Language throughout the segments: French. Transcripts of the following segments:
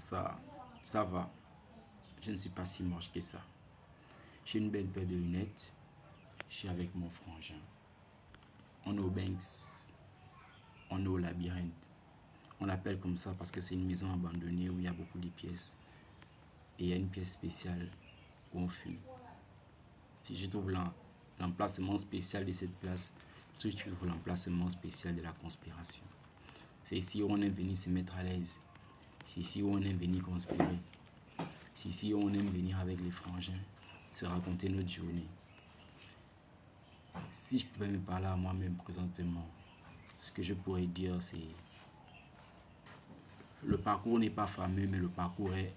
ça va. Je ne suis pas si moche que ça. J'ai une belle paire de lunettes. Je suis avec mon frangin. On est au Banks. On est au labyrinthe. On l'appelle comme ça parce que c'est une maison abandonnée où il y a beaucoup de pièces. Et il y a une pièce spéciale où on fume. Si je trouve l'emplacement spécial de cette place, je trouve l'emplacement spécial de la conspiration. C'est ici où on aime venir se mettre à l'aise. C'est ici où on aime venir conspirer. C'est ici où on aime venir avec les frangins, se raconter notre journée. Si je pouvais me parler à moi-même présentement, ce que je pourrais dire, c'est le parcours n'est pas fameux, mais le parcours est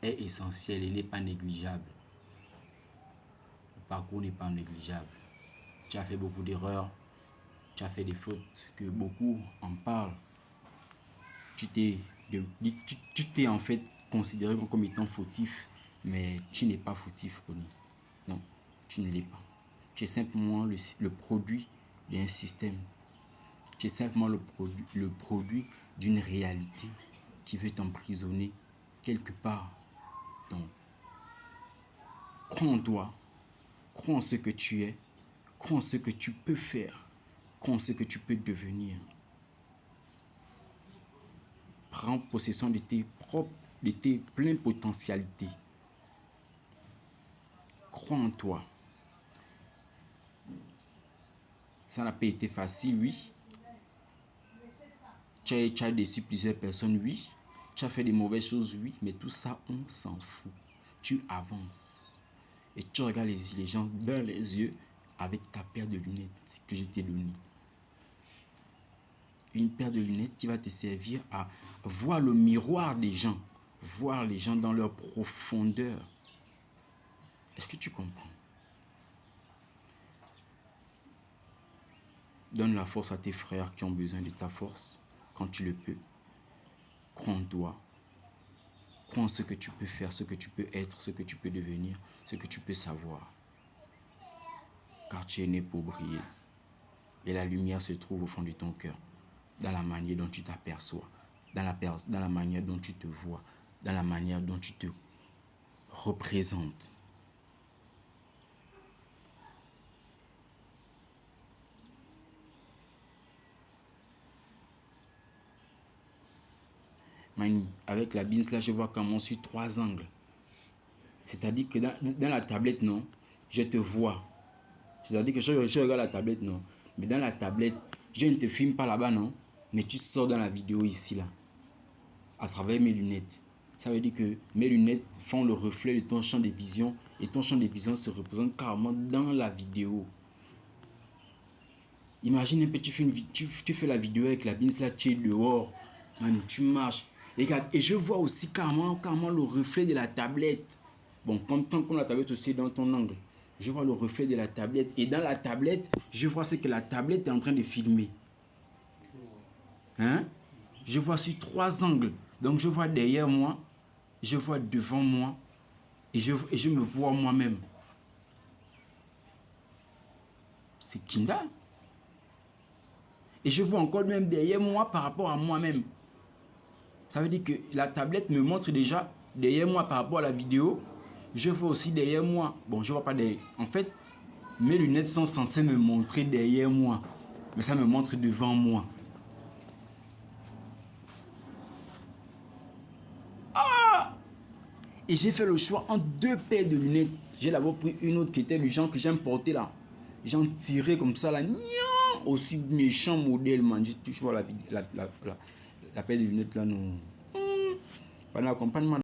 essentiel et n'est pas négligeable. Le parcours n'est pas négligeable. Tu as fait beaucoup d'erreurs, tu as fait des fautes que beaucoup en parlent. Tu t'es en fait considéré comme étant fautif, mais tu n'es pas fautif, Connie. Non, tu ne l'es pas. Tu es simplement le produit d'un système. Tu es simplement le produit d'une réalité qui veut t'emprisonner quelque part. Donc, crois en toi, crois en ce que tu es, crois en ce que tu peux faire, crois en ce que tu peux devenir. Prends possession de tes pleines potentialités. Crois en toi. Ça n'a pas été facile, oui. Tu as déçu plusieurs personnes, oui. Tu as fait des mauvaises choses, oui. Mais tout ça, on s'en fout. Tu avances. Et tu regardes les gens dans les yeux avec ta paire de lunettes que je t'ai donnée. Une paire de lunettes qui va te servir à voir le miroir des gens. Voir les gens dans leur profondeur. Est-ce que tu comprends? Donne la force à tes frères qui ont besoin de ta force quand tu le peux. Crois en toi. Crois en ce que tu peux faire, ce que tu peux être, ce que tu peux devenir, ce que tu peux savoir. Car tu es né pour briller. Et la lumière se trouve au fond de ton cœur. Dans la manière dont tu t'aperçois. Dans la manière dont tu te vois. Dans la manière dont tu te représentes. Mani, avec la bins là, je vois comment sur 3 angles. C'est-à-dire que dans la tablette, non, je te vois. C'est-à-dire que je regarde la tablette, non. Mais dans la tablette, je ne te filme pas là-bas, non. Mais tu sors dans la vidéo ici, là. À travers mes lunettes. Ça veut dire que mes lunettes font le reflet de ton champ de vision. Et ton champ de vision se représente carrément dans la vidéo. Imagine un peu, tu fais la vidéo avec la bins là, tu es dehors. Man, tu marches. Et je vois aussi carrément le reflet de la tablette. Bon, comme la tablette aussi est dans ton angle. Je vois le reflet de la tablette. Et dans la tablette, je vois ce que la tablette est en train de filmer. Hein? Je vois sur 3 angles. Donc je vois derrière moi, je vois devant moi. Et je me vois moi-même. C'est Kinda. Et je vois encore même derrière moi par rapport à moi-même. Ça veut dire que la tablette me montre déjà derrière moi par rapport à la vidéo. Je vois aussi derrière moi. Bon, je vois pas derrière. En fait, mes lunettes sont censées me montrer derrière moi. Mais ça me montre devant moi. Ah! Et j'ai fait le choix entre 2 paires de lunettes. J'ai d'abord pris une autre qui était le genre que j'aime porter là. J'en tirais comme ça là. Aussi méchant modèle, man. Je vois la paire de lunettes là, non. Pas d'accompagnement.